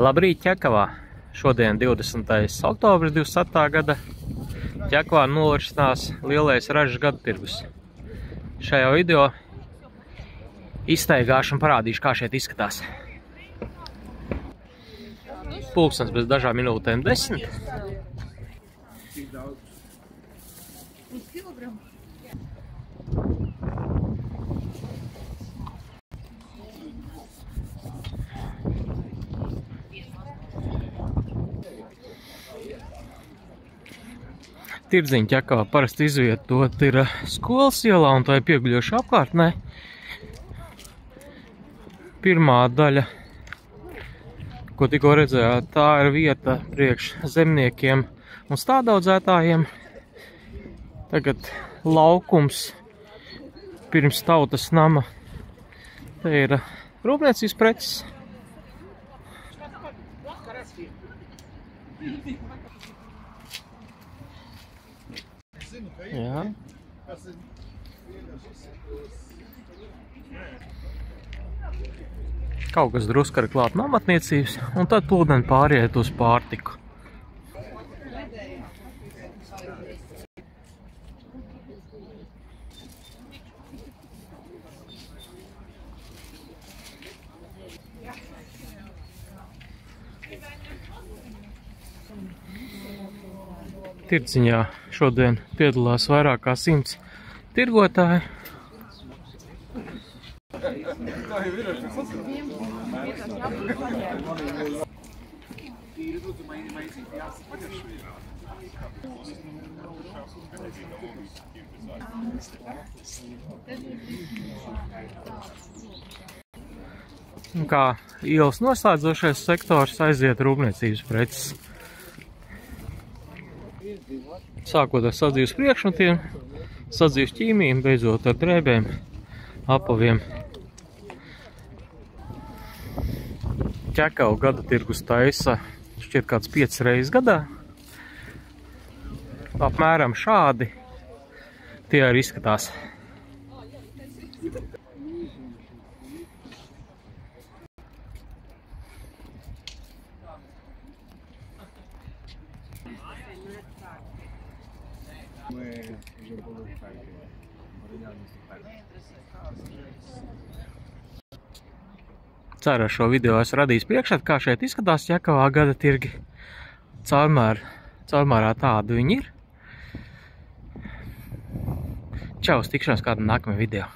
Labrīt Ķekavā! Šodien 20. oktobris 27. gada. Ķekavā norisinās lielais ražas gada tirgus. Šajā video izstaigāšu un parādīšu, kā šeit izskatās. Pulkstens bez dažām minūtēm 10. Tirdziņa Ķekavā parasti izvietot ir skolas ielā un tā ir pieguļoša apkārtnē. Pirmā daļa, ko tikko redzējāt, tā ir vieta priekš zemniekiem un stādaudzētājiem. Tagad laukums pirms tautas nama. Te ir rūpniecības preces. Jā. Kaut kas drusku ar klāt nomatniecības, un tad plūdeni pāriet uz pārtiku. Tirdziņā šodien piedalās vairāk kā 100 tirgotāji. Un kā ielas noslēdzošais sektors aiziet rūpniecības preces. Sākot ar sadzīves priekšmetiem, sadzīves ķīmiju, beidzot ar drēbēm, apaviem. Ķekava gada tirgus taisa šķiet kāds 5 reizes gadā. Apmēram šādi tie arī izskatās. Ceru, ar šo video esmu radījis priekšstatu, kā šeit izskatās Ķekavā gada tirgi. Caurmērā tādi viņi ir. Čau, uz tikšanos kādā nākamajā video.